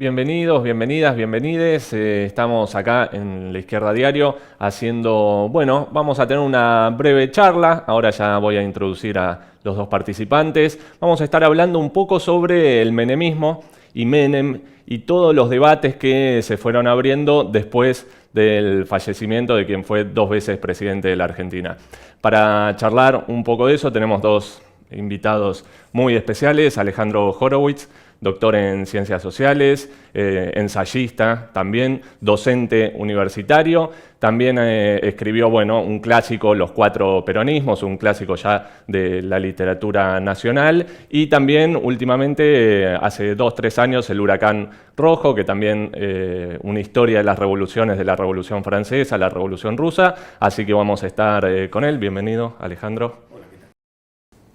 Bienvenidos, bienvenidas, bienvenides. Estamos acá en La Izquierda Diario haciendo, bueno, vamos a tener una breve charla. Ahora ya voy a introducir a los dos participantes. Vamos a estar hablando un poco sobre el menemismo y Menem y todos los debates que se fueron abriendo después del fallecimiento de quien fue 2 veces presidente de la Argentina. Para charlar un poco de eso tenemos dos invitados muy especiales: Alejandro Horowitz, doctor en Ciencias Sociales, ensayista también, docente universitario. También escribió un clásico, Los 4 peronismos, un clásico ya de la literatura nacional. Y también últimamente, hace 2-3 años, El Huracán Rojo, que también una historia de las revoluciones, de la Revolución Francesa, la Revolución Rusa. Así que vamos a estar con él. Bienvenido, Alejandro.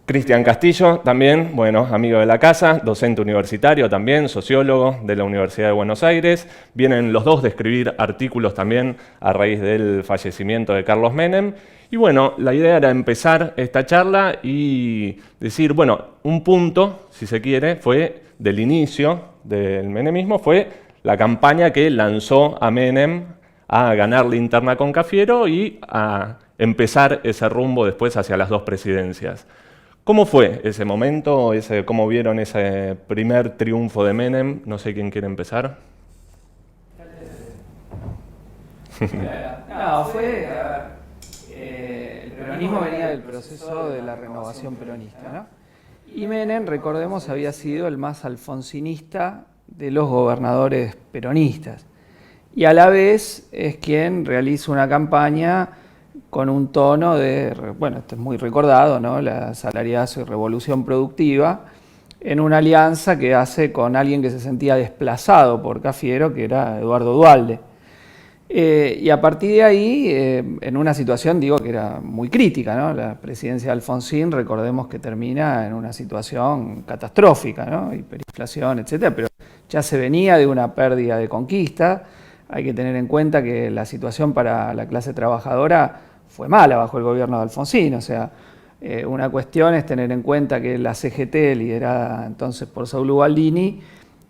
Cristian Castillo, también, amigo de la casa, docente universitario también, sociólogo de la Universidad de Buenos Aires. Vienen los dos de escribir artículos también a raíz del fallecimiento de Carlos Menem. Y la idea era empezar esta charla y decir, un punto, si se quiere, fue del inicio del menemismo, fue la campaña que lanzó a Menem a ganar la interna con Cafiero y a empezar ese rumbo después hacia las 2 presidencias. ¿Cómo fue ese momento? ¿Cómo vieron ese primer triunfo de Menem? No sé quién quiere empezar. El peronismo venía del proceso de la renovación peronista, ¿no? Y Menem, recordemos, había sido el más alfonsinista de los gobernadores peronistas. Y a la vez es quien realiza una campaña con un tono de, esto es muy recordado, ¿no? La salariazo y revolución productiva, en una alianza que hace con alguien que se sentía desplazado por Cafiero, que era Eduardo Duhalde. Y a partir de ahí, en una situación, que era muy crítica, ¿no? La presidencia de Alfonsín, recordemos que termina en una situación catastrófica, ¿no? Hiperinflación, etcétera, pero ya se venía de una pérdida de conquista. Hay que tener en cuenta que la situación para la clase trabajadora fue mala bajo el gobierno de Alfonsín. O sea, una cuestión es tener en cuenta que la CGT, liderada entonces por Saúl Ubaldini,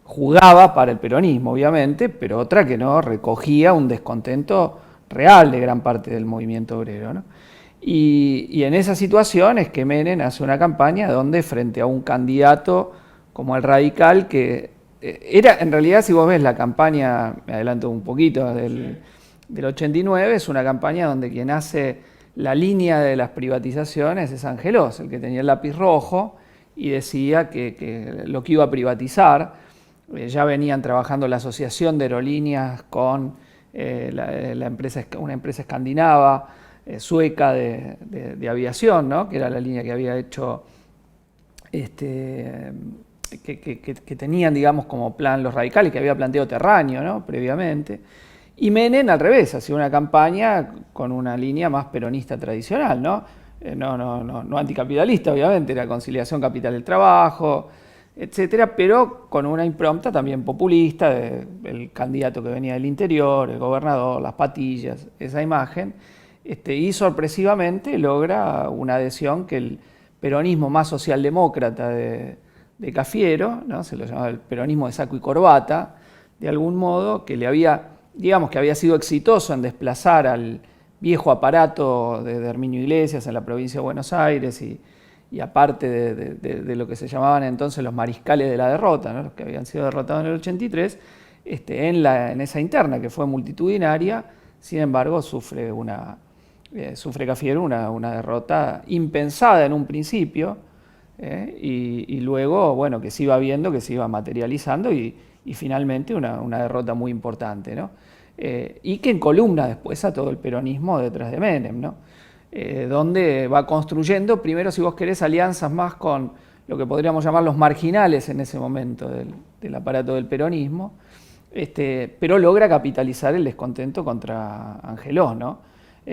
jugaba para el peronismo, obviamente, pero otra que no recogía un descontento real de gran parte del movimiento obrero, ¿no? Y en esa situación es que Menem hace una campaña donde, frente a un candidato como el Radical, que era, en realidad, si vos ves la campaña, me adelanto un poquito, del 89, es una campaña donde quien hace la línea de las privatizaciones es Angelós, el que tenía el lápiz rojo y decía que lo que iba a privatizar. Ya venían trabajando la Asociación de Aerolíneas con una empresa escandinava, sueca de aviación, ¿no? Que era la línea que había hecho, que tenían, como plan los radicales, que había planteado Terráneo, ¿no? Previamente. Y Menem, al revés, hacía una campaña con una línea más peronista tradicional, ¿no? No anticapitalista, obviamente, era conciliación capital del trabajo, etcétera, pero con una impronta también populista, el candidato que venía del interior, el gobernador, las patillas, esa imagen, y sorpresivamente logra una adhesión que el peronismo más socialdemócrata de Cafiero, ¿no? Se lo llamaba el peronismo de saco y corbata, de algún modo, que le había, que había sido exitoso en desplazar al viejo aparato de Herminio Iglesias en la provincia de Buenos Aires y aparte de lo que se llamaban entonces los mariscales de la derrota, ¿no? Los que habían sido derrotados en el 83, en esa interna que fue multitudinaria. Sin embargo, sufre Cafiero una derrota impensada en un principio, y luego, que se iba viendo, que se iba materializando y finalmente una derrota muy importante, ¿no? Y que encolumna después a todo el peronismo detrás de Menem, ¿no? Donde va construyendo, primero, si vos querés, alianzas más con lo que podríamos llamar los marginales en ese momento del aparato del peronismo, pero logra capitalizar el descontento contra Angelós, ¿no?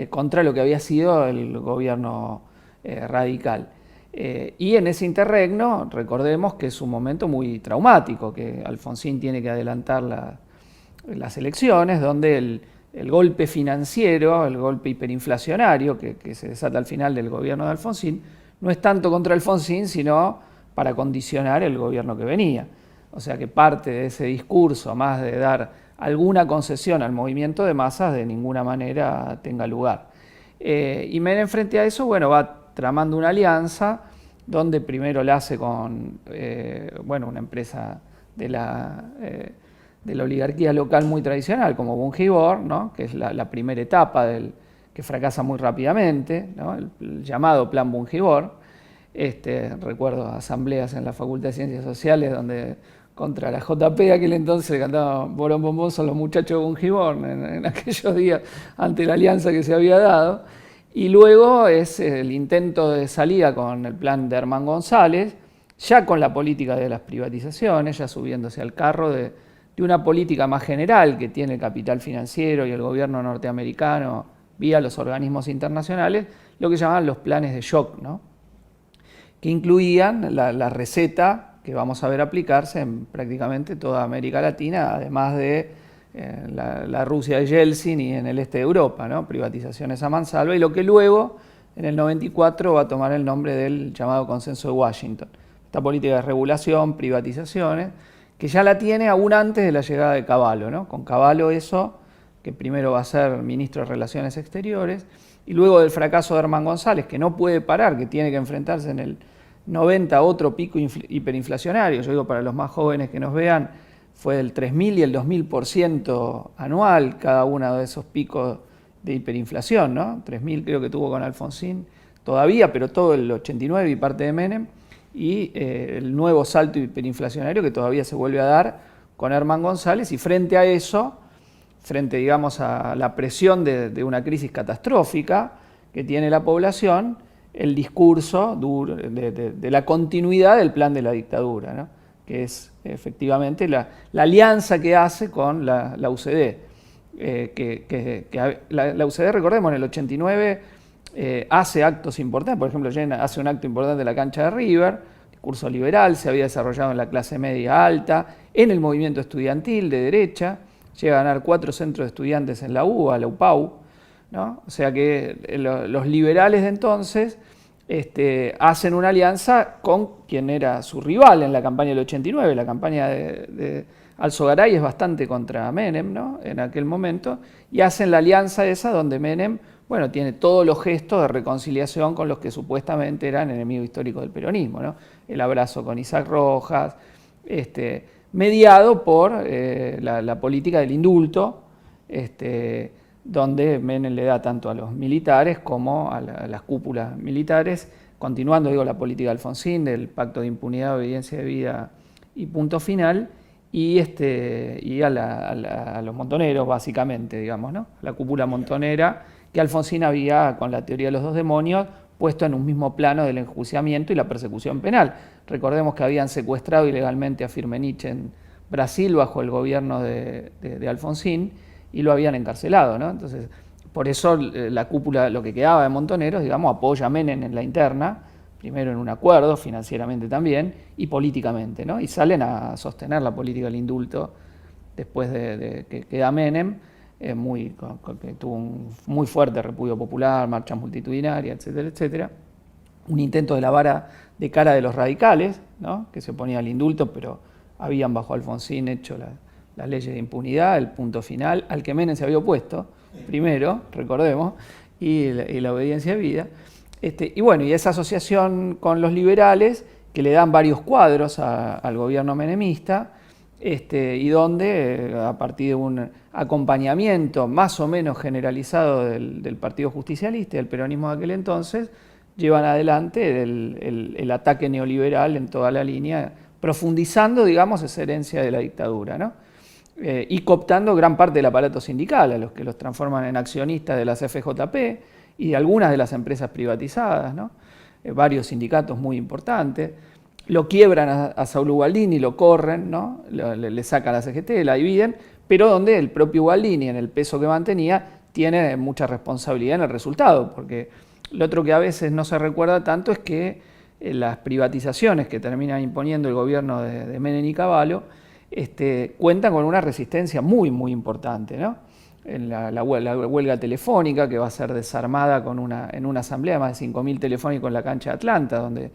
Contra lo que había sido el gobierno radical. Y en ese interregno, recordemos que es un momento muy traumático, que Alfonsín tiene que adelantar las elecciones, donde el golpe financiero, el golpe hiperinflacionario que se desata al final del gobierno de Alfonsín, no es tanto contra Alfonsín, sino para condicionar el gobierno que venía, O sea que parte de ese discurso, más de dar alguna concesión al movimiento de masas, de ninguna manera tenga lugar. Y Menem frente a eso, bueno, va tramando una alianza donde primero la hace con una empresa de la oligarquía local muy tradicional, como Bungibor, ¿no? Que es la primera etapa que fracasa muy rápidamente, ¿no? El llamado Plan Bungibor. Recuerdo asambleas en la Facultad de Ciencias Sociales donde contra la JP de aquel entonces cantaban Borón Bombón son los muchachos de Bungibor en aquellos días ante la alianza que se había dado. Y luego es el intento de salida con el plan de Herman González, ya con la política de las privatizaciones, ya subiéndose al carro de una política más general que tiene el capital financiero y el gobierno norteamericano vía los organismos internacionales, lo que llamaban los planes de shock, ¿no? Que incluían la receta que vamos a ver aplicarse en prácticamente toda América Latina, además de la Rusia de Yeltsin y en el este de Europa, ¿no? Privatizaciones a mansalva, y lo que luego, en el 94, va a tomar el nombre del llamado Consenso de Washington. Esta política de regulación, privatizaciones, que ya la tiene aún antes de la llegada de Cavallo, ¿no? Con Cavallo eso, que primero va a ser ministro de Relaciones Exteriores, y luego del fracaso de Herman González, que no puede parar, que tiene que enfrentarse en el 90 a otro pico hiperinflacionario. Yo digo, para los más jóvenes que nos vean, fue del 3.000 y el 2.000% anual cada uno de esos picos de hiperinflación, ¿no? 3.000 creo que tuvo con Alfonsín todavía, pero todo el 89 y parte de Menem, y el nuevo salto hiperinflacionario que todavía se vuelve a dar con Herman González, y frente a eso, digamos, a la presión de una crisis catastrófica que tiene la población, el discurso de la continuidad del plan de la dictadura, ¿no? Que es efectivamente la alianza que hace con la UCD. La UCD, recordemos, en el 89 hace actos importantes, por ejemplo, hace un acto importante en la cancha de River, discurso liberal, se había desarrollado en la clase media alta, en el movimiento estudiantil de derecha, llega a ganar 4 centros de estudiantes en la UBA, la UPAU, ¿no? O sea que los liberales de entonces hacen una alianza con quien era su rival en la campaña del 89, la campaña de Alzogaray es bastante contra Menem, ¿no? En aquel momento, y hacen la alianza esa donde Menem, bueno, tiene todos los gestos de reconciliación con los que supuestamente eran enemigos históricos del peronismo, ¿no? El abrazo con Isaac Rojas, mediado por la política del indulto, donde Menem le da tanto a los militares como a las cúpulas militares, continuando, digo, la política de Alfonsín, del pacto de impunidad, obediencia de vida y punto final, y a los montoneros, básicamente, digamos, ¿no? La cúpula montonera que Alfonsín había, con la teoría de los dos demonios, puesto en un mismo plano del enjuiciamiento y la persecución penal. Recordemos que habían secuestrado ilegalmente a Firmenich en Brasil bajo el gobierno de Alfonsín, y lo habían encarcelado, ¿no? Entonces, por eso la cúpula, lo que quedaba de Montoneros, digamos, apoya a Menem en la interna, primero en un acuerdo, financieramente también, y políticamente, ¿no? Y salen a sostener la política del indulto después de que queda Menem, que tuvo un muy fuerte repudio popular, marchas multitudinarias, etcétera, etcétera. Un intento de la vara de cara de los radicales, ¿no? Que se oponía al indulto, pero habían bajo Alfonsín hecho las leyes de impunidad, el punto final, al que Menem se había opuesto, primero, recordemos, y la obediencia de vida. Y bueno, y esa asociación con los liberales, que le dan varios cuadros al gobierno menemista, y donde, a partir de un acompañamiento más o menos generalizado del Partido Justicialista y del peronismo de aquel entonces, llevan adelante el ataque neoliberal en toda la línea, profundizando, digamos, esa herencia de la dictadura, ¿no? Y cooptando gran parte del aparato sindical, a los que los transforman en accionistas de las FJP y de algunas de las empresas privatizadas, ¿no? Varios sindicatos muy importantes. Lo quiebran a Saúl Ubaldini, lo corren, ¿no? Le sacan la CGT, la dividen, pero donde el propio Ubaldini, en el peso que mantenía, tiene mucha responsabilidad en el resultado, porque lo otro que a veces no se recuerda tanto es que las privatizaciones que terminan imponiendo el gobierno de Menem y Cavallo cuentan con una resistencia muy, muy importante, ¿no? En la huelga telefónica, que va a ser desarmada en una asamblea de más de 5.000 telefónicos en la cancha de Atlanta, donde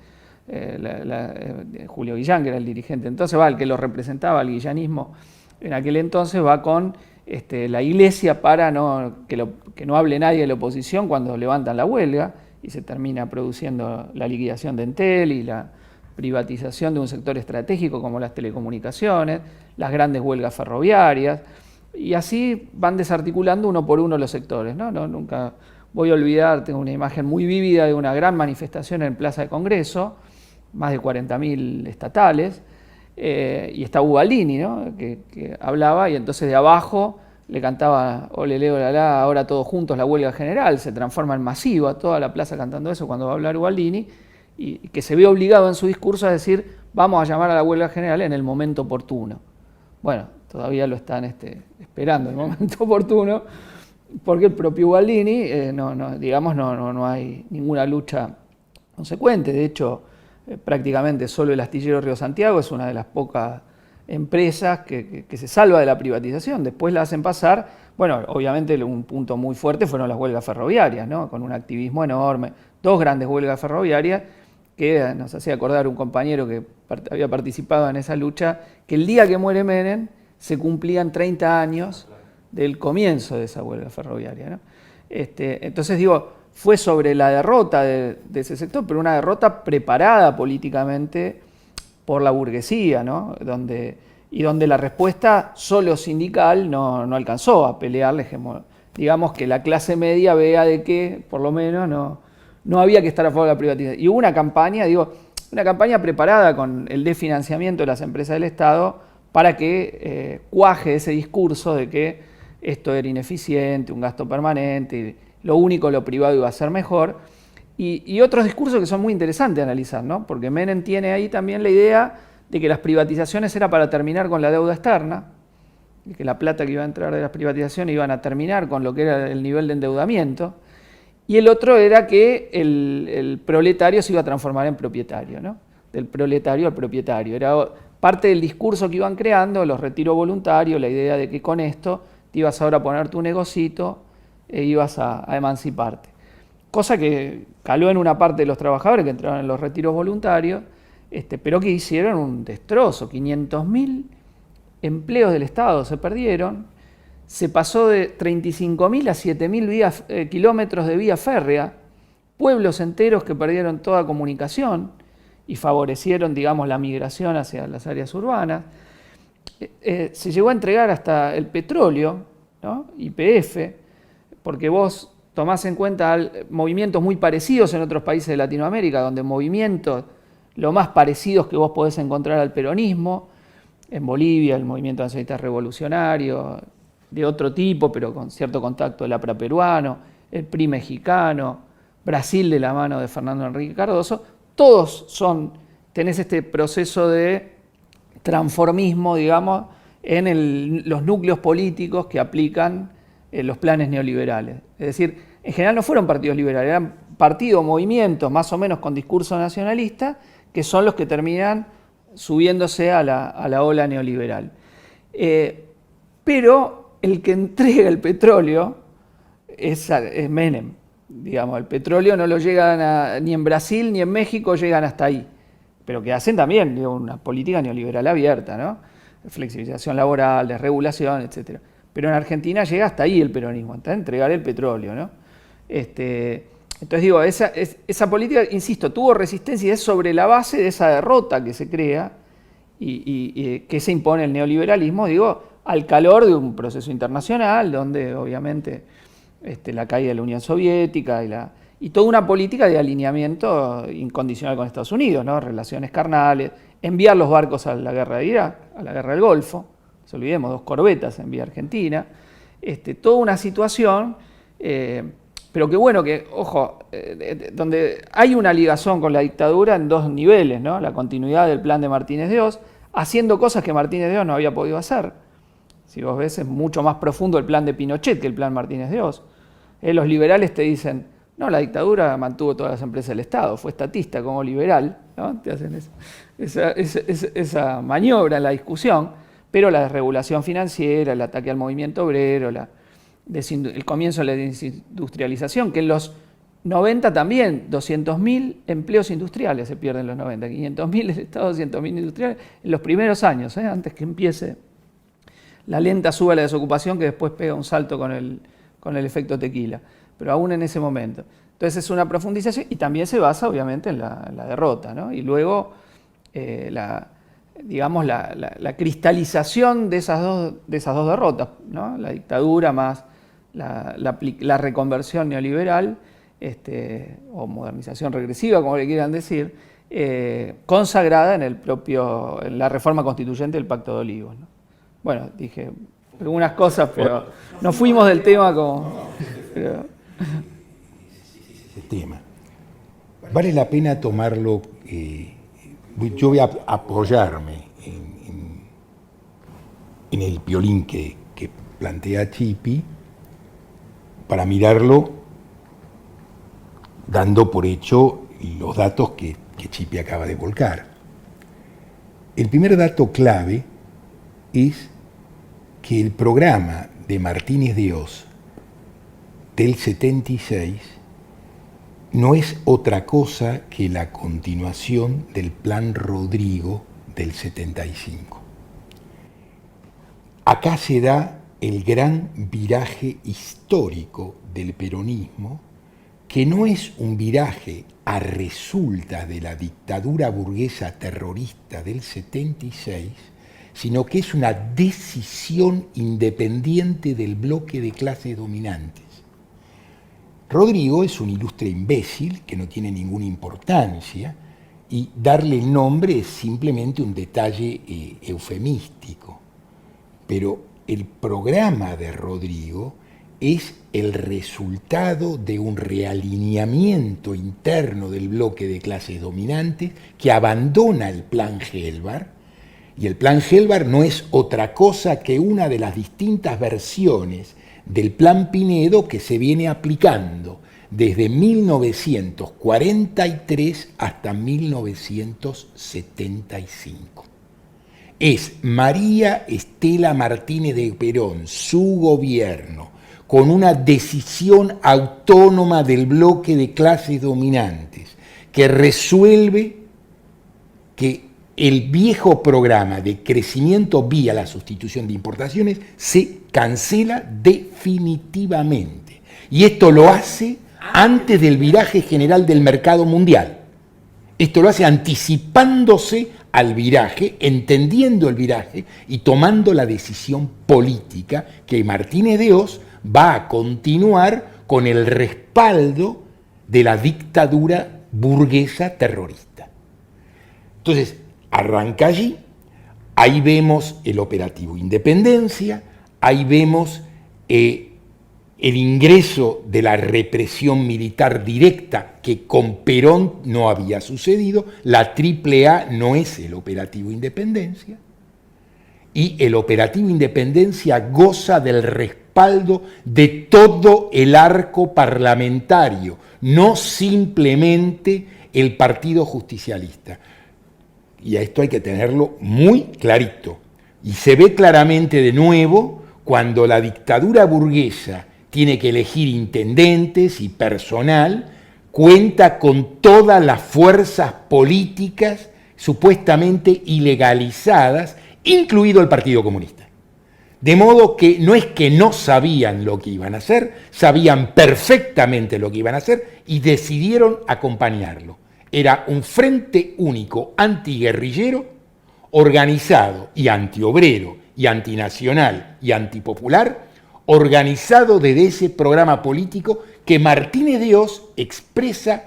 Julio Guillán, que era el dirigente entonces, el que lo representaba, el guillanismo en aquel entonces, va con la iglesia para que no hable nadie de la oposición cuando levantan la huelga, y se termina produciendo la liquidación de Entel y la privatización de un sector estratégico como las telecomunicaciones, las grandes huelgas ferroviarias, y así van desarticulando uno por uno los sectores, ¿no? Nunca voy a olvidar, tengo una imagen muy vívida de una gran manifestación en Plaza de Congreso, más de 40.000 estatales, y está Ubaldini, ¿no? que hablaba, y entonces de abajo le cantaba olele, olala, ahora todos juntos la huelga general, se transforma en masiva, toda la plaza cantando eso cuando va a hablar Ubaldini, y que se ve obligado en su discurso a decir, vamos a llamar a la huelga general en el momento oportuno. Bueno, todavía lo están esperando el momento oportuno, porque el propio Ubaldini, no hay ninguna lucha consecuente. De hecho, prácticamente solo el astillero Río Santiago es una de las pocas empresas que se salva de la privatización. Después la hacen pasar, bueno, obviamente un punto muy fuerte fueron las huelgas ferroviarias, ¿no? Con un activismo enorme, 2 grandes huelgas ferroviarias, que nos hacía acordar un compañero que había participado en esa lucha, que el día que muere Menem se cumplían 30 años del comienzo de esa huelga ferroviaria, ¿no? Entonces digo, fue sobre la derrota de ese sector, pero una derrota preparada políticamente por la burguesía, ¿no? Donde la respuesta solo sindical no alcanzó a pelearle, digamos que la clase media vea de que por lo menos no había que estar a favor de la privatización. Y hubo una campaña preparada con el desfinanciamiento de las empresas del Estado para que cuaje ese discurso de que esto era ineficiente, un gasto permanente, lo privado iba a ser mejor. Y otros discursos que son muy interesantes de analizar, ¿no? Porque Menem tiene ahí también la idea de que las privatizaciones era para terminar con la deuda externa, y que la plata que iba a entrar de las privatizaciones iban a terminar con lo que era el nivel de endeudamiento. Y el otro era que el proletario se iba a transformar en propietario, ¿no? Del proletario al propietario. Era parte del discurso que iban creando, los retiros voluntarios, la idea de que con esto te ibas ahora a poner tu negocito e ibas a emanciparte. Cosa que caló en una parte de los trabajadores que entraron en los retiros voluntarios, pero que hicieron un destrozo. 500.000 empleos del Estado se perdieron. Se pasó de 35.000 a 7.000 kilómetros de vía férrea, pueblos enteros que perdieron toda comunicación y favorecieron, digamos, la migración hacia las áreas urbanas. Se llegó a entregar hasta el petróleo, ¿no? YPF, porque vos tomás en cuenta movimientos muy parecidos en otros países de Latinoamérica, donde movimientos lo más parecidos que vos podés encontrar al peronismo, en Bolivia el movimiento nacionalista revolucionario, de otro tipo, pero con cierto contacto del APRA peruano, el PRI mexicano, Brasil de la mano de Fernando Henrique Cardoso, todos tenés este proceso de transformismo, digamos, en los núcleos políticos que aplican los planes neoliberales. Es decir, en general no fueron partidos liberales, eran partidos, movimientos más o menos con discurso nacionalista, que son los que terminan subiéndose a la ola neoliberal. Pero el que entrega el petróleo es Menem. Digamos, el petróleo no lo llegan ni en Brasil ni en México llegan hasta ahí. Pero que hacen también una política neoliberal abierta, ¿no? Flexibilización laboral, desregulación, etc. Pero en Argentina llega hasta ahí el peronismo, hasta entregar el petróleo, ¿no? Entonces digo, esa política, insisto, tuvo resistencia y es sobre la base de esa derrota que se crea y que se impone el neoliberalismo, digo, al calor de un proceso internacional donde obviamente la caída de la Unión Soviética y toda una política de alineamiento incondicional con Estados Unidos, ¿no? Relaciones carnales, enviar los barcos a la guerra de Irak, a la guerra del Golfo, no nos olvidemos, 2 corbetas envía Argentina, toda una situación, pero que bueno, ojo, donde hay una ligazón con la dictadura en 2 niveles, ¿no? La continuidad del plan de Martínez de Oz, haciendo cosas que Martínez de Oz no había podido hacer. Si vos ves, es mucho más profundo el plan de Pinochet que el plan Martínez de Oz. Los liberales te dicen, no, la dictadura mantuvo todas las empresas del Estado, fue estatista como liberal, ¿no? Te hacen esa maniobra en la discusión, pero la desregulación financiera, el ataque al movimiento obrero, el comienzo de la desindustrialización, que en los 90 también, 200.000 empleos industriales se pierden en los 90, 500.000 el Estado, 200.000 industriales, en los primeros años, antes que empiece la lenta suba de la desocupación que después pega un salto con el efecto tequila, pero aún en ese momento. Entonces es una profundización y también se basa obviamente en la derrota, ¿no? Y luego la cristalización de esas dos derrotas, ¿no? La dictadura más la reconversión neoliberal, o modernización regresiva, como le quieran decir, consagrada en la reforma constituyente del Pacto de Olivos, ¿no? Bueno, dije algunas cosas, pero nos fuimos del tema como... Pero... Ese tema. Vale la pena tomarlo, yo voy a apoyarme en el violín que plantea Chipi para mirarlo dando por hecho los datos que Chipi acaba de volcar. El primer dato clave es que el programa de Martínez de Hoz del 76 no es otra cosa que la continuación del Plan Rodrigo del 75. Acá se da el gran viraje histórico del peronismo, que no es un viraje a resulta de la dictadura burguesa terrorista del 76, sino que es una decisión independiente del bloque de clases dominantes. Rodrigo es un ilustre imbécil que no tiene ninguna importancia y darle el nombre es simplemente un detalle eufemístico. Pero el programa de Rodrigo es el resultado de un realineamiento interno del bloque de clases dominantes que abandona el Plan Gelbar, y el Plan Gelbar no es otra cosa que una de las distintas versiones del Plan Pinedo que se viene aplicando desde 1943 hasta 1975. Es María Estela Martínez de Perón, su gobierno, con una decisión autónoma del bloque de clases dominantes, que resuelve que el viejo programa de crecimiento vía la sustitución de importaciones se cancela definitivamente. Y esto lo hace antes del viraje general del mercado mundial. Esto lo hace anticipándose al viraje, entendiendo el viraje y tomando la decisión política que Martínez de Hoz va a continuar con el respaldo de la dictadura burguesa terrorista. Entonces, arranca allí, ahí vemos el operativo Independencia, ahí vemos el ingreso de la represión militar directa que con Perón no había sucedido, la AAA no es el operativo Independencia, y el operativo Independencia goza del respaldo de todo el arco parlamentario, no simplemente el Partido Justicialista. Y a esto hay que tenerlo muy clarito. Y se ve claramente de nuevo cuando la dictadura burguesa tiene que elegir intendentes y personal, cuenta con todas las fuerzas políticas supuestamente ilegalizadas, incluido el Partido Comunista. De modo que no es que no sabían lo que iban a hacer, sabían perfectamente lo que iban a hacer y decidieron acompañarlo. Era un frente único antiguerrillero, organizado y antiobrero y antinacional y antipopular, organizado desde ese programa político que Martínez de Hoz expresa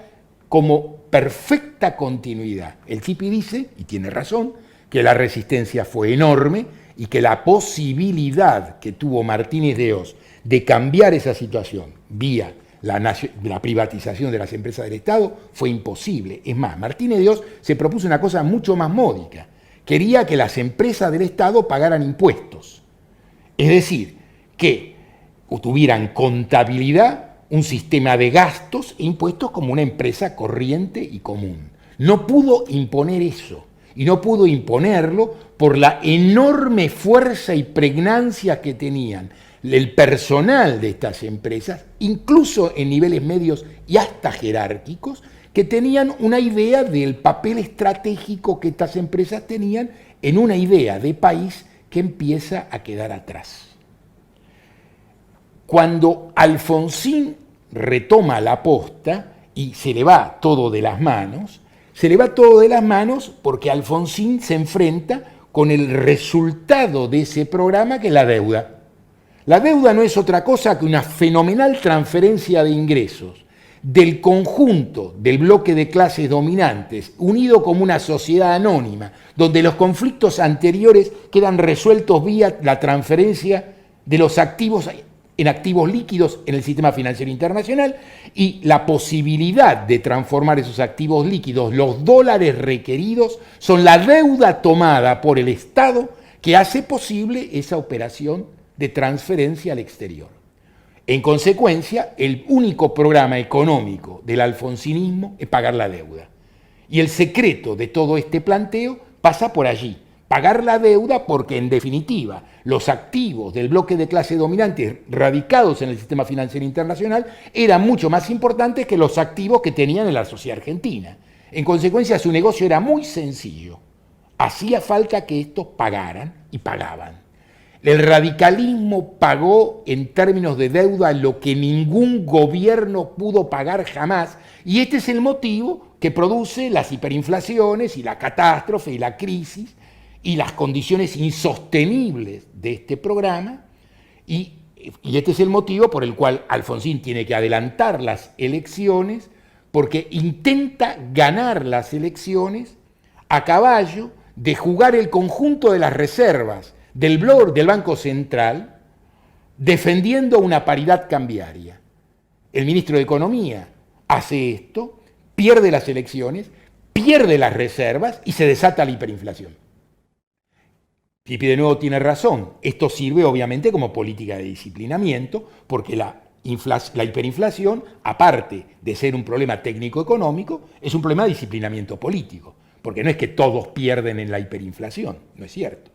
como perfecta continuidad. El Chipi dice, y tiene razón, que la resistencia fue enorme y que la posibilidad que tuvo Martínez de Hoz de cambiar esa situación vía la privatización de las empresas del Estado fue imposible. Es más, Martínez de Hoz se propuso una cosa mucho más módica. Quería que las empresas del Estado pagaran impuestos. Es decir, que tuvieran contabilidad, un sistema de gastos e impuestos como una empresa corriente y común. No pudo imponer eso. y no pudo imponerlo por la enorme fuerza y pregnancia que tenían el personal de estas empresas, incluso en niveles medios y hasta jerárquicos, que tenían una idea del papel estratégico que estas empresas tenían en una idea de país que empieza a quedar atrás. Cuando Alfonsín retoma la posta y se le va todo de las manos, se le va todo de las manos porque Alfonsín se enfrenta con el resultado de ese programa, que es la deuda. La deuda no es otra cosa que una fenomenal transferencia de ingresos del conjunto del bloque de clases dominantes, unido como una sociedad anónima, donde los conflictos anteriores quedan resueltos vía la transferencia de los activos en activos líquidos en el sistema financiero internacional, y la posibilidad de transformar esos activos líquidos, los dólares requeridos, son la deuda tomada por el Estado que hace posible esa operación de transferencia al exterior. En consecuencia, el único programa económico del alfonsinismo es pagar la deuda. Y el secreto de todo este planteo pasa por allí. Pagar la deuda porque, en definitiva, los activos del bloque de clase dominante radicados en el sistema financiero internacional eran mucho más importantes que los activos que tenían en la sociedad argentina. En consecuencia, su negocio era muy sencillo. Hacía falta que estos pagaran y pagaban. El radicalismo pagó en términos de deuda lo que ningún gobierno pudo pagar jamás, y este es el motivo que produce las hiperinflaciones y la catástrofe y la crisis y las condiciones insostenibles de este programa, y este es el motivo por el cual Alfonsín tiene que adelantar las elecciones, porque intenta ganar las elecciones a caballo de jugar el conjunto de las reservas del Banco Central, defendiendo una paridad cambiaria. El ministro de Economía hace esto, pierde las elecciones, pierde las reservas y se desata la hiperinflación. Pipi de nuevo tiene razón. Esto sirve obviamente como política de disciplinamiento, porque la hiperinflación, aparte de ser un problema técnico-económico, es un problema de disciplinamiento político, porque no es que todos pierden en la hiperinflación, no es cierto.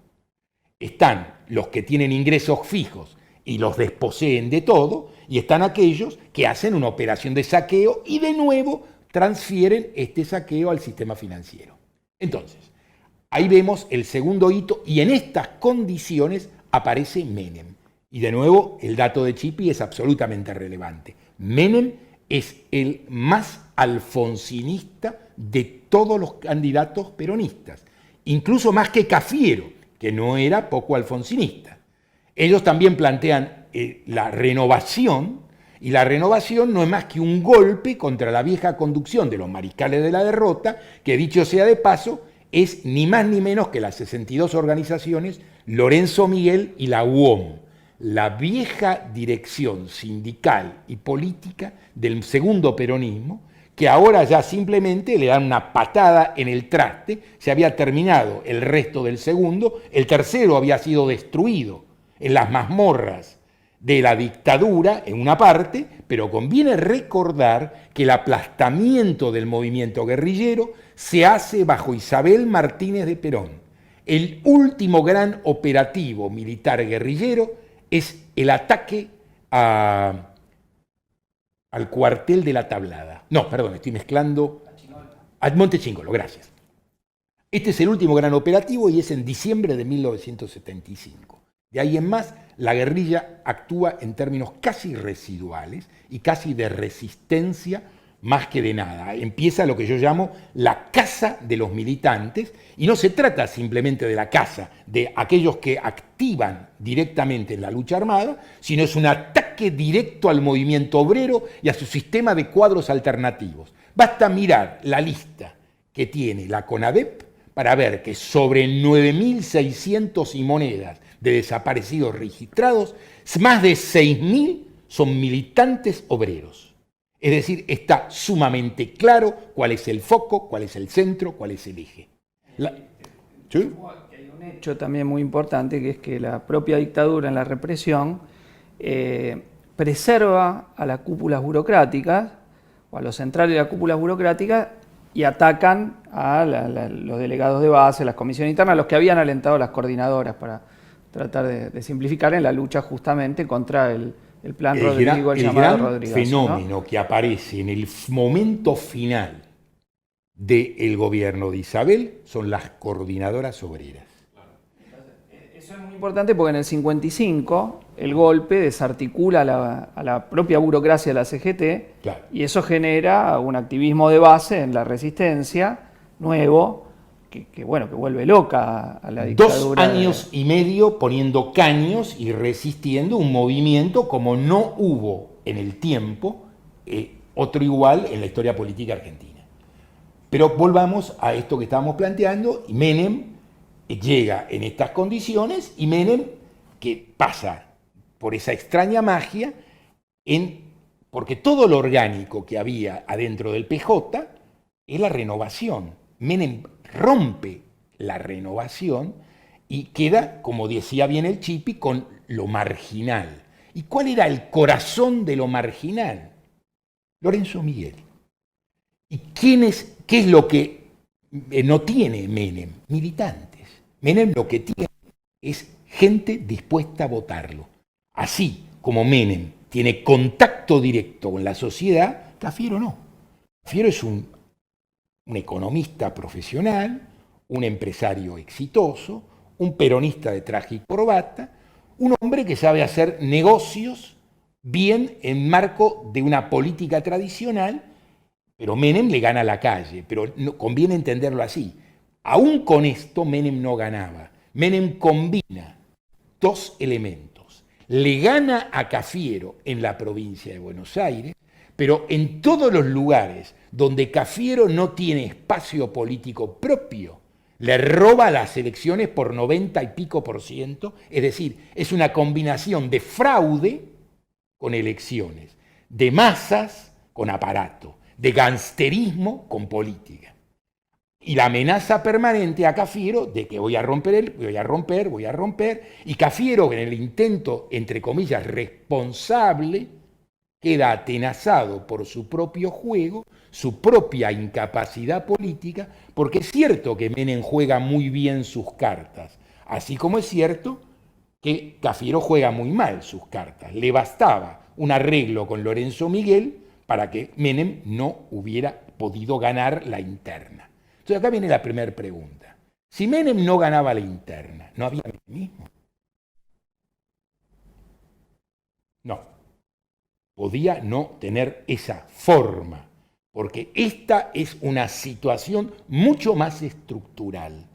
Están los que tienen ingresos fijos y los desposeen de todo, y están aquellos que hacen una operación de saqueo y de nuevo transfieren este saqueo al sistema financiero. Entonces, ahí vemos el segundo hito, y en estas condiciones aparece Menem. Y de nuevo, el dato de Chipi es absolutamente relevante. Menem es el más alfonsinista de todos los candidatos peronistas, incluso más que Cafiero, que no era poco alfonsinista. Ellos también plantean la renovación, y la renovación no es más que un golpe contra la vieja conducción de los mariscales de la derrota, que, dicho sea de paso, es ni más ni menos que las 62 organizaciones Lorenzo Miguel y la UOM, la vieja dirección sindical y política del segundo peronismo, que ahora ya simplemente le dan una patada en el traste. Se había terminado el resto del segundo, el tercero había sido destruido en las mazmorras de la dictadura en una parte, pero conviene recordar que el aplastamiento del movimiento guerrillero se hace bajo Isabel Martínez de Perón. El último gran operativo militar guerrillero es el ataque al cuartel de la Tablada. No, perdón, estoy mezclando. Al Monte Chingolo, gracias. Este es el último gran operativo y es en diciembre de 1975. De ahí en más, la guerrilla actúa en términos casi residuales y casi de resistencia más que de nada. Empieza lo que yo llamo la caza de los militantes, y no se trata simplemente de la caza de aquellos que activan directamente en la lucha armada, sino es un ataque directo al movimiento obrero y a su sistema de cuadros alternativos. Basta mirar la lista que tiene la CONADEP para ver que sobre 9.600 y monedas de desaparecidos registrados, más de 6.000 son militantes obreros. Es decir, está sumamente claro cuál es el foco, cuál es el centro, cuál es el eje. ¿Sí? Hay un hecho también muy importante, que es que la propia dictadura en la represión preserva a las cúpulas burocráticas, o a los centrales de las cúpulas burocráticas, y atacan a los delegados de base, las comisiones internas, los que habían alentado las coordinadoras para tratar de simplificar en la lucha justamente contra el plan Rodrigo, el llamado gran Rodrigo. fenómeno, ¿no?, que aparece en el momento final del gobierno de Isabel son las coordinadoras obreras. Eso es muy importante porque en el 55 el golpe desarticula a la propia burocracia de la CGT, Claro. y eso genera un activismo de base en la resistencia nuevo que vuelve loca a la dictadura. 2 años y medio poniendo caños y resistiendo un movimiento como no hubo en el tiempo otro igual en la historia política argentina. Pero volvamos a esto que estábamos planteando, y Menem llega en estas condiciones, y Menem, que pasa por esa extraña magia, porque todo lo orgánico que había adentro del PJ es la renovación. Menem rompe la renovación y queda, como decía bien el Chipi, con lo marginal. ¿Y cuál era el corazón de lo marginal? Lorenzo Miguel. ¿Y qué es lo que no tiene Menem? Militantes. Menem lo que tiene es gente dispuesta a votarlo. Así como Menem tiene contacto directo con la sociedad, Cafiero no. Cafiero es un economista profesional, un empresario exitoso, un peronista de traje y corbata, un hombre que sabe hacer negocios bien en marco de una política tradicional, pero Menem le gana a la calle, pero conviene entenderlo así. Aún con esto Menem no ganaba. Menem combina 2 elementos. Le gana a Cafiero en la provincia de Buenos Aires, pero en todos los lugares donde Cafiero no tiene espacio político propio, le roba las elecciones por 90 y pico %, es decir, es una combinación de fraude con elecciones, de masas con aparato, de gangsterismo con política. Y la amenaza permanente a Cafiero de que voy a romper, y Cafiero en el intento, entre comillas, responsable, queda atenazado por su propio juego, su propia incapacidad política, porque es cierto que Menem juega muy bien sus cartas, así como es cierto que Cafiero juega muy mal sus cartas. Le bastaba un arreglo con Lorenzo Miguel para que Menem no hubiera podido ganar la interna. Entonces acá viene la primera pregunta. Si Menem no ganaba la interna, ¿no había menemismo? No. Podía no tener esa forma, porque esta es una situación mucho más estructural.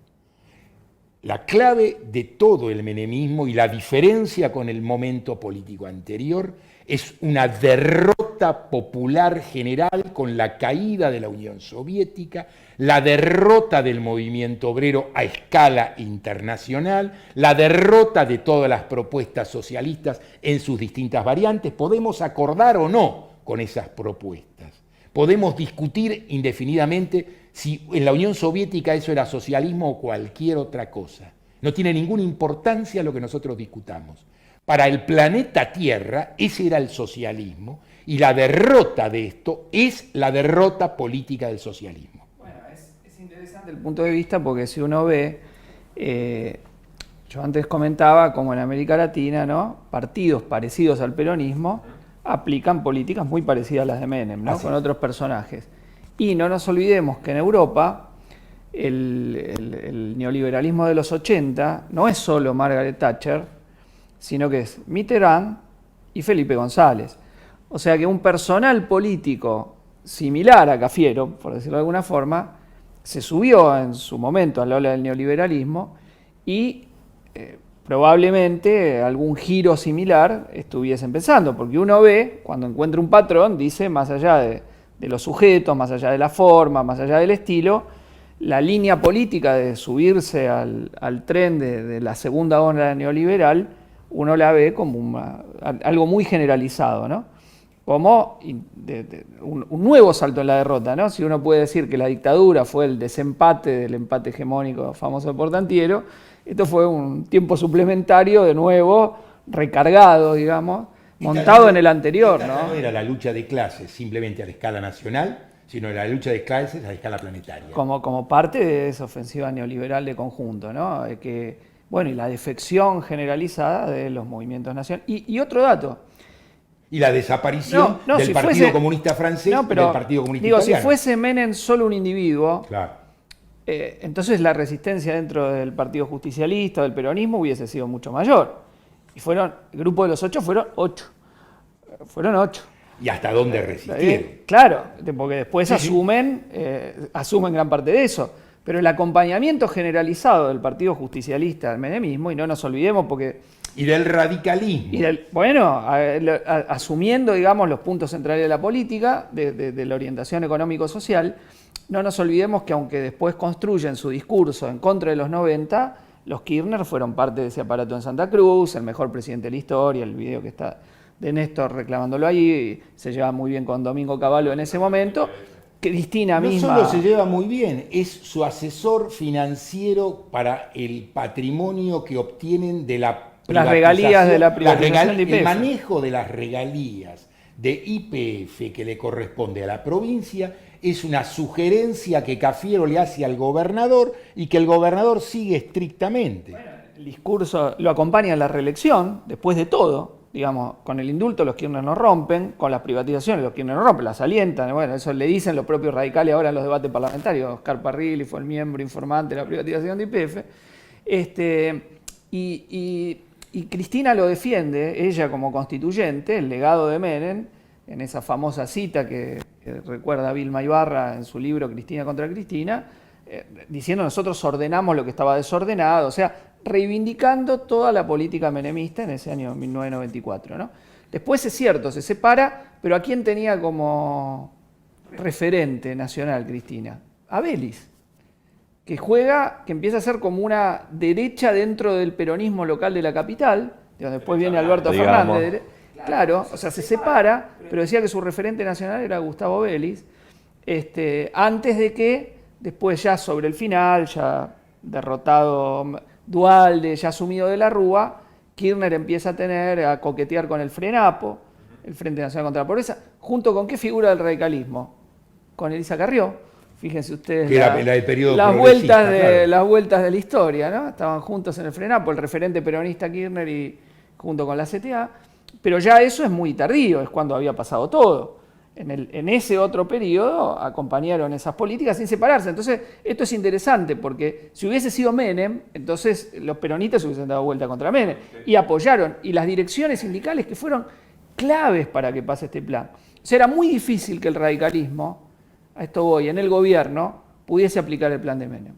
La clave de todo el menemismo y la diferencia con el momento político anterior es una derrota popular general con la caída de la Unión Soviética, la derrota del movimiento obrero a escala internacional, la derrota de todas las propuestas socialistas en sus distintas variantes. Podemos acordar o no con esas propuestas. Podemos discutir indefinidamente si en la Unión Soviética eso era socialismo o cualquier otra cosa. No tiene ninguna importancia lo que nosotros discutamos. Para el planeta Tierra ese era el socialismo, y la derrota de esto es la derrota política del socialismo. Bueno, es interesante el punto de vista porque si uno ve, yo antes comentaba como en América Latina, ¿no?, partidos parecidos al peronismo aplican políticas muy parecidas a las de Menem, ¿no?, con otros personajes. Y no nos olvidemos que en Europa el neoliberalismo de los 80 no es solo Margaret Thatcher, sino que es Mitterrand y Felipe González. O sea que un personal político similar a Cafiero, por decirlo de alguna forma, se subió en su momento a la ola del neoliberalismo y probablemente algún giro similar estuviese empezando, porque uno ve, cuando encuentra un patrón, dice, más allá de los sujetos, más allá de la forma, más allá del estilo, la línea política de subirse al tren de la segunda ola neoliberal, uno la ve como algo muy generalizado, ¿no? Como un nuevo salto en la derrota, ¿no? Si uno puede decir que la dictadura fue el desempate del empate hegemónico famoso de Portantiero, esto fue un tiempo suplementario, de nuevo, recargado, digamos, montado en el anterior, ¿no? No era la lucha de clases simplemente a la escala nacional, sino de la lucha de clases a escala planetaria. Como parte de esa ofensiva neoliberal de conjunto, ¿no? Bueno, y la defección generalizada de los movimientos nacionales. Y otro dato. Y la desaparición del si Partido Comunista francés y del Partido Comunista italiano. Si fuese Menem solo un individuo, claro, entonces la resistencia dentro del Partido Justicialista, del peronismo, hubiese sido mucho mayor. Y el grupo de los 8 fueron 8. Fueron 8. ¿Y hasta dónde resistieron? Claro, porque después asumen gran parte de eso. Pero el acompañamiento generalizado del Partido Justicialista al menemismo, y no nos olvidemos porque... Y del radicalismo. Asumiendo, digamos, los puntos centrales de la política, de la orientación económico-social, no nos olvidemos que aunque después construyen su discurso en contra de los 90, los Kirchner fueron parte de ese aparato en Santa Cruz, el mejor presidente de la historia, el video que está de Néstor reclamándolo ahí, se lleva muy bien con Domingo Cavallo en ese momento. Cristina misma... No solo se lleva muy bien, es su asesor financiero para el patrimonio que obtienen de las regalías de la privatización de YPF. El manejo de las regalías de YPF que le corresponde a la provincia es una sugerencia que Cafiero le hace al gobernador y que el gobernador sigue estrictamente. Bueno, el discurso lo acompaña en la reelección, después de todo. Digamos, con el indulto los Kirchner no rompen, con las privatizaciones los Kirchner no rompen, las alientan. Bueno, eso le dicen los propios radicales ahora en los debates parlamentarios. Oscar Parrilli fue el miembro informante de la privatización de YPF. Y Cristina lo defiende, ella como constituyente, el legado de Menem, en esa famosa cita que recuerda Vilma Ibarra en su libro Cristina contra Cristina, diciendo nosotros ordenamos lo que estaba desordenado, o sea, reivindicando toda la política menemista en ese año 1994, ¿no? Después es cierto, se separa, pero ¿a quién tenía como referente nacional Cristina? A Vélez, que empieza a ser como una derecha dentro del peronismo local de la capital, de donde después viene Alberto Fernández. Claro, o sea, se separa, pero decía que su referente nacional era Gustavo Vélez, antes de que, después ya sobre el final, ya derrotado Duhalde, ya asumido de la Rúa, Kirchner empieza a coquetear con el FRENAPO, el Frente Nacional contra la Pobreza, junto con qué figura del radicalismo, con Elisa Carrió. Fíjense ustedes las vueltas de la historia, ¿no? Estaban juntos en el FRENAPO, el referente peronista Kirchner y junto con la CTA, pero ya eso es muy tardío, es cuando había pasado todo. En ese otro periodo acompañaron esas políticas sin separarse. Entonces, esto es interesante porque si hubiese sido Menem, entonces los peronistas hubiesen dado vuelta contra Menem y apoyaron. Y las direcciones sindicales que fueron claves para que pase este plan. O sea, era muy difícil que el radicalismo, a esto voy, en el gobierno, pudiese aplicar el plan de Menem.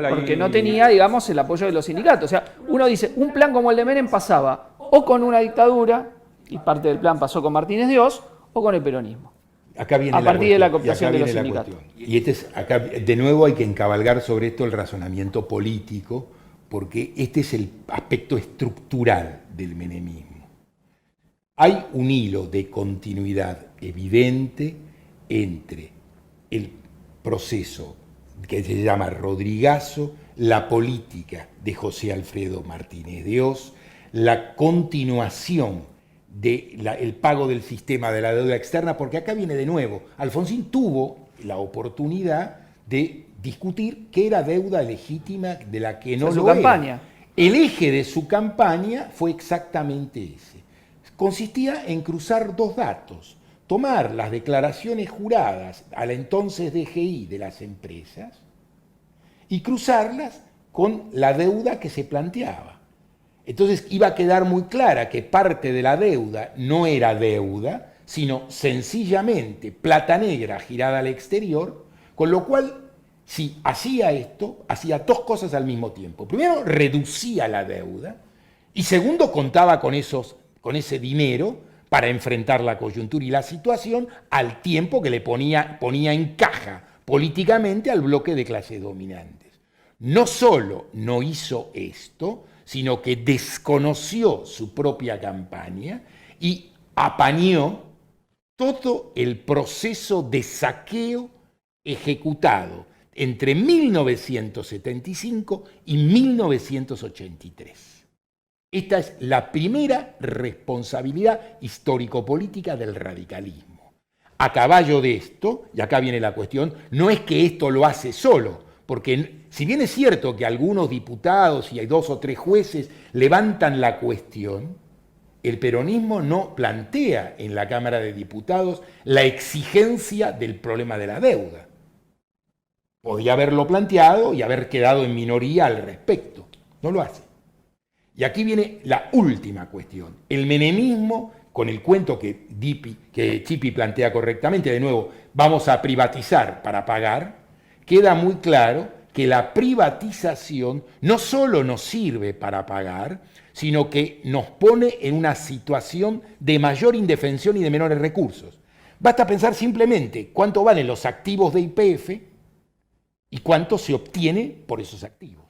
Porque no tenía, digamos, el apoyo de los sindicatos. O sea, uno dice, un plan como el de Menem pasaba o con una dictadura, y parte del plan pasó con Martínez de Oz, o con el peronismo. Acá viene a partir de la cooptación de los sindicatos. Y acá de nuevo hay que encabalgar sobre esto el razonamiento político, porque este es el aspecto estructural del menemismo. Hay un hilo de continuidad evidente entre el proceso que se llama Rodrigazo, la política de José Alfredo Martínez de Oz, la continuación del pago del sistema de la deuda externa, porque acá viene de nuevo, Alfonsín tuvo la oportunidad de discutir qué era deuda legítima de la que no lo era. El eje de su campaña fue exactamente ese. Consistía en cruzar dos datos, tomar las declaraciones juradas a la entonces DGI de las empresas y cruzarlas con la deuda que se planteaba. Entonces iba a quedar muy clara que parte de la deuda no era deuda, sino sencillamente plata negra girada al exterior, con lo cual, si hacía esto, hacía dos cosas al mismo tiempo. Primero, reducía la deuda, y segundo, contaba con ese dinero para enfrentar la coyuntura y la situación al tiempo que le ponía en caja políticamente al bloque de clases dominantes. No solo no hizo esto, sino que desconoció su propia campaña y apañó todo el proceso de saqueo ejecutado entre 1975 y 1983. Esta es la primera responsabilidad histórico-política del radicalismo. a caballo de esto, y acá viene la cuestión, no es que esto lo hace solo, porque si bien es cierto que algunos diputados y hay 2 o 3 jueces levantan la cuestión, el peronismo no plantea en la Cámara de Diputados la exigencia del problema de la deuda. Podía haberlo planteado y haber quedado en minoría al respecto. No lo hace. Y aquí viene la última cuestión. El menemismo, con el cuento que Chipi plantea correctamente, de nuevo, vamos a privatizar para pagar, queda muy claro que la privatización no solo nos sirve para pagar, sino que nos pone en una situación de mayor indefensión y de menores recursos. Basta pensar simplemente cuánto valen los activos de YPF y cuánto se obtiene por esos activos.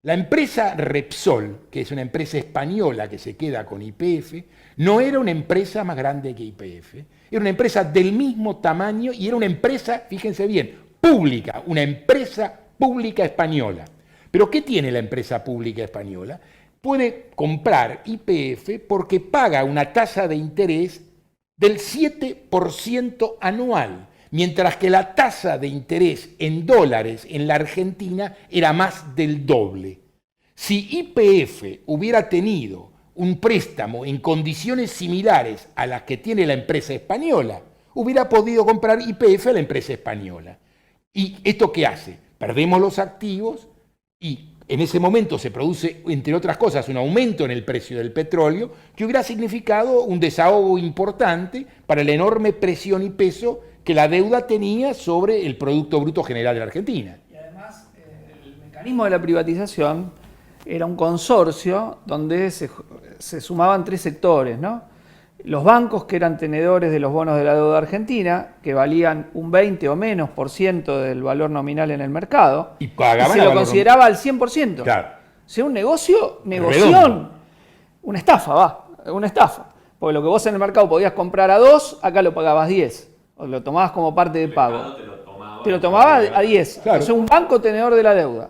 La empresa Repsol, que es una empresa española que se queda con YPF, no era una empresa más grande que YPF, era una empresa del mismo tamaño y era una empresa, fíjense bien, pública, una empresa pública española. ¿Pero qué tiene la empresa pública española? Puede comprar YPF porque paga una tasa de interés del 7% anual, mientras que la tasa de interés en dólares en la Argentina era más del doble. Si YPF hubiera tenido un préstamo en condiciones similares a las que tiene la empresa española, hubiera podido comprar YPF a la empresa española. ¿Y esto qué hace? Perdemos los activos y en ese momento se produce, entre otras cosas, un aumento en el precio del petróleo que hubiera significado un desahogo importante para la enorme presión y peso que la deuda tenía sobre el Producto Bruto General de la Argentina. Y además, el mecanismo de la privatización era un consorcio donde se sumaban 3 sectores, ¿no? Los bancos, que eran tenedores de los bonos de la deuda argentina, que valían un 20 o menos por ciento del valor nominal en el mercado, Y pagaban se a lo valor consideraba al 100%. Claro. O sea, un negoción, Redondo. una estafa, una estafa. Porque lo que vos en el mercado podías comprar a 2, acá lo pagabas 10. O lo tomabas como parte de pago. Te lo tomaba a 10. Claro. O sea, un banco tenedor de la deuda.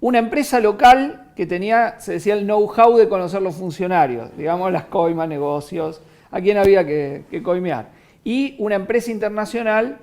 Una empresa local que tenía, se decía, el know-how de conocer los funcionarios. Digamos, las coimas, negocios, a quién había que coimear. Y una empresa internacional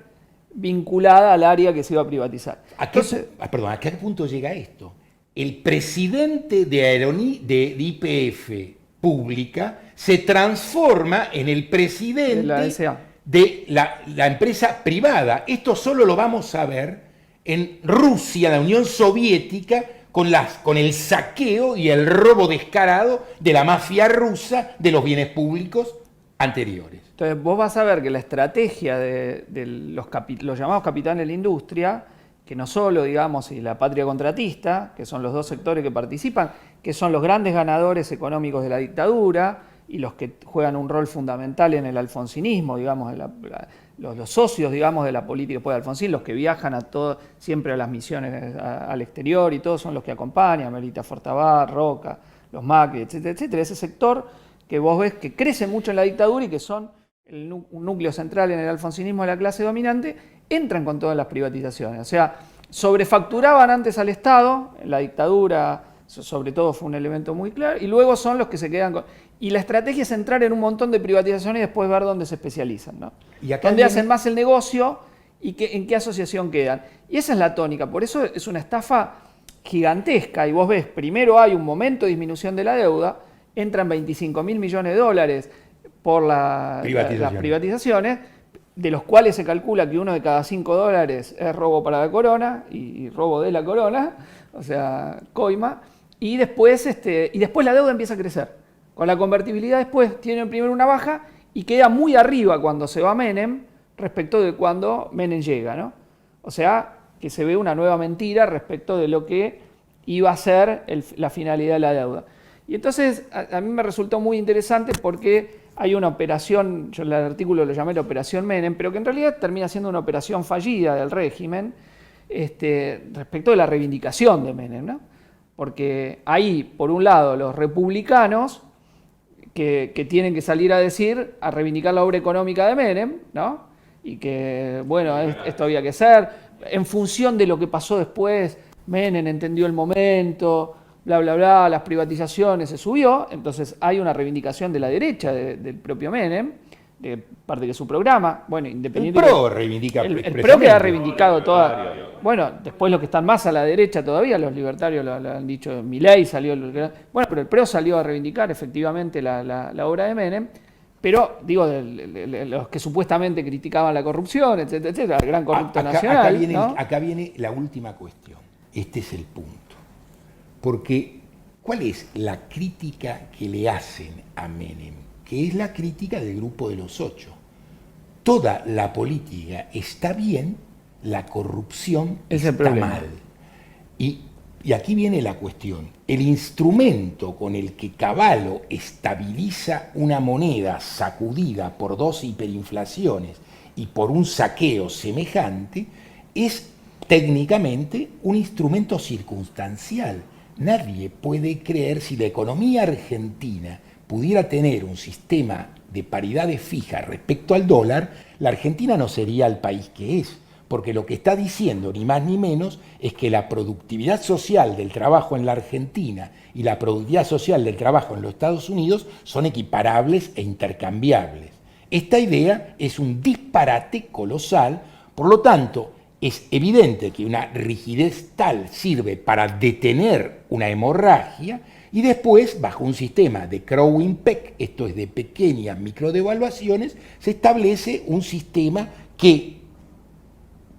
vinculada al área que se iba a privatizar. ¿A qué punto llega esto? El presidente de YPF pública se transforma en el presidente De la SA. de la empresa privada. Esto solo lo vamos a ver en Rusia, la Unión Soviética, con el saqueo y el robo descarado de la mafia rusa de los bienes públicos anteriores. Entonces vos vas a ver que la estrategia de los llamados capitanes de la industria, que no solo, digamos, y la patria contratista, que son los 2 sectores que participan, que son los grandes ganadores económicos de la dictadura y los que juegan un rol fundamental en el alfonsinismo, digamos, los socios, digamos, de la política después de Alfonsín, los que viajan siempre a las misiones al exterior y todos son los que acompañan, Melita Fortabat, Roca, los Macri, etcétera, etcétera. Ese sector que vos ves que crece mucho en la dictadura y que son un núcleo central en el alfonsinismo de la clase dominante, entran con todas las privatizaciones. O sea, sobrefacturaban antes al Estado, en la dictadura sobre todo fue un elemento muy claro, y luego son los que se quedan con... Y la estrategia es entrar en un montón de privatizaciones y después ver dónde se especializan, ¿no? Y acá dónde hacen más el negocio y en qué asociación quedan. Y esa es la tónica, por eso es una estafa gigantesca, y vos ves, primero hay un momento de disminución de la deuda, entran 25.000 millones de dólares por las privatizaciones, de los cuales se calcula que uno de cada 5 dólares es robo para la corona y robo de la corona, o sea, coima, y después la deuda empieza a crecer. Con la convertibilidad después tiene primero una baja y queda muy arriba cuando se va Menem respecto de cuando Menem llega, ¿no? O sea, que se ve una nueva mentira respecto de lo que iba a ser la finalidad de la deuda. Y entonces a mí me resultó muy interesante porque hay una operación, yo en el artículo lo llamé la operación Menem, pero que en realidad termina siendo una operación fallida del régimen respecto de la reivindicación de Menem, ¿no? Porque ahí, por un lado, los republicanos que tienen que salir a reivindicar la obra económica de Menem, ¿no? Y que, bueno, esto había que ser, en función de lo que pasó después, Menem entendió el momento, bla, bla, bla, las privatizaciones, se subió, entonces hay una reivindicación de la derecha del propio Menem, de parte de su programa. Bueno, El independiente. PRO reivindica El PRO expresamente. que ha reivindicado toda. Bueno, después los que están más a la derecha todavía, los libertarios lo han dicho, Milei salió. Bueno, pero el PRO salió a reivindicar efectivamente la obra de Menem. Pero, digo, los que supuestamente criticaban la corrupción, etcétera, etcétera, el gran corrupto nacional. Acá viene la última cuestión. Este es el punto. Porque, ¿cuál es la crítica que le hacen a Menem? Que es la crítica del Grupo de los Ocho. Toda la política está bien, la corrupción está mal. Y aquí viene la cuestión. El instrumento con el que Cavallo estabiliza una moneda sacudida por 2 hiperinflaciones y por un saqueo semejante es técnicamente un instrumento circunstancial. Nadie puede creer, si la economía argentina pudiera tener un sistema de paridades fijas respecto al dólar, la Argentina no sería el país que es. Porque lo que está diciendo, ni más ni menos, es que la productividad social del trabajo en la Argentina y la productividad social del trabajo en los Estados Unidos son equiparables e intercambiables. Esta idea es un disparate colosal, por lo tanto, es evidente que una rigidez tal sirve para detener una hemorragia y después, bajo un sistema de Crow-Peck, esto es de pequeñas microdevaluaciones, se establece un sistema que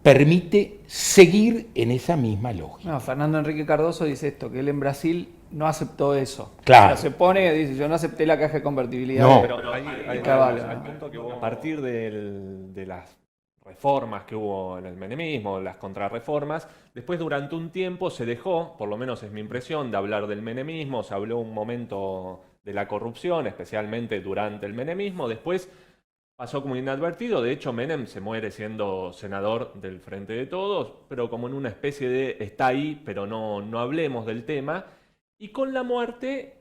permite seguir en esa misma lógica. No, Fernando Enrique Cardoso dice esto, que él en Brasil no aceptó eso. Claro. O sea, se pone, dice, yo no acepté la caja de convertibilidad. No. Pero hay Cavallo, al ¿no? punto que a partir de las reformas que hubo en el menemismo, las contrarreformas, después durante un tiempo se dejó, por lo menos es mi impresión, de hablar del menemismo, se habló un momento de la corrupción, especialmente durante el menemismo, después pasó como inadvertido. De hecho, Menem se muere siendo senador del Frente de Todos, pero como en una especie de está ahí, pero no hablemos del tema. Y con la muerte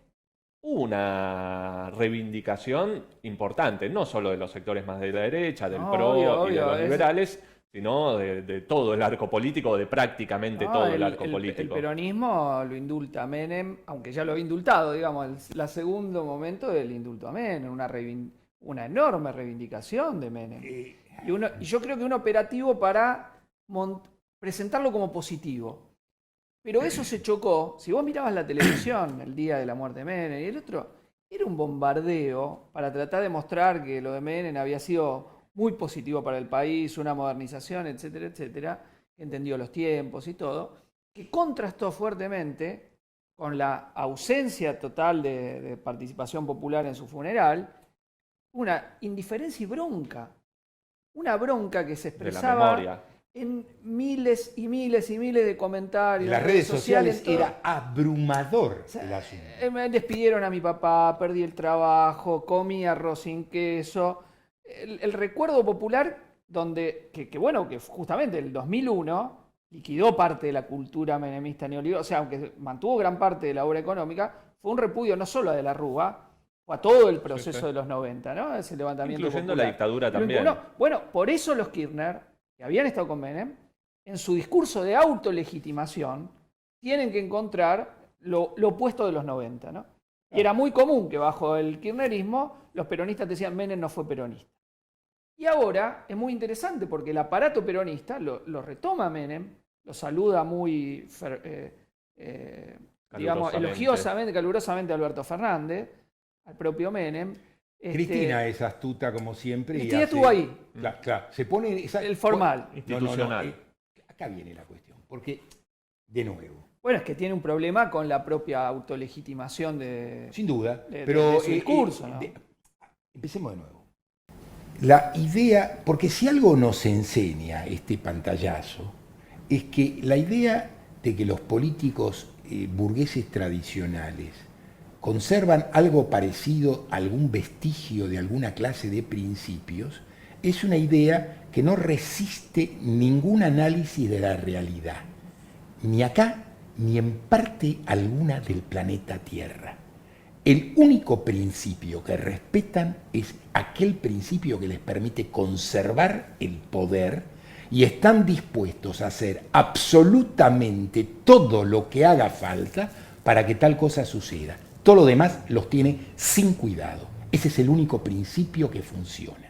hubo una reivindicación importante, no solo de los sectores más de la derecha, del PRO y de los liberales, sino de todo el arco político, de prácticamente todo el arco político. El peronismo lo indulta a Menem, aunque ya lo había indultado, digamos, el segundo momento del indulto a Menem, una enorme reivindicación de Menem. Y yo creo que un operativo para presentarlo como positivo. Pero eso se chocó. Si vos mirabas la televisión el día de la muerte de Menem y el otro, era un bombardeo para tratar de mostrar que lo de Menem había sido muy positivo para el país, una modernización, etcétera, etcétera, que entendió los tiempos y todo, que contrastó fuertemente con la ausencia total de participación popular en su funeral, una indiferencia y bronca. Una bronca que se expresaba en miles y miles y miles de comentarios. En las redes sociales era abrumador el asunto. Me despidieron a mi papá, perdí el trabajo, comí arroz sin queso. El recuerdo popular que justamente el 2001 liquidó parte de la cultura menemista neoliberal, o sea, aunque mantuvo gran parte de la obra económica, fue un repudio no solo a De la Rúa, a todo el proceso de los 90, ¿no? Ese levantamiento incluyendo popular. la dictadura también. Bueno, por eso los Kirchner, que habían estado con Menem, en su discurso de autolegitimación, tienen que encontrar lo opuesto de los 90, ¿no? Y era muy común que bajo el kirchnerismo los peronistas decían Menem no fue peronista. Y ahora es muy interesante porque el aparato peronista lo retoma Menem, lo saluda muy, digamos, elogiosamente, calurosamente a Alberto Fernández, al propio Menem. Cristina es astuta como siempre. Cristina estuvo ahí. Claro, se pone el formal. Institucional. Acá viene la cuestión, porque, de nuevo. Bueno, es que tiene un problema con la propia autolegitimación sin duda, pero de su discurso, ¿no? Empecemos de nuevo. La idea, porque si algo nos enseña este pantallazo, es que la idea de que los políticos burgueses tradicionales conservan algo parecido a algún vestigio de alguna clase de principios, es una idea que no resiste ningún análisis de la realidad, ni acá ni en parte alguna del planeta Tierra. El único principio que respetan es aquel principio que les permite conservar el poder y están dispuestos a hacer absolutamente todo lo que haga falta para que tal cosa suceda. Todo lo demás los tiene sin cuidado. Ese es el único principio que funciona.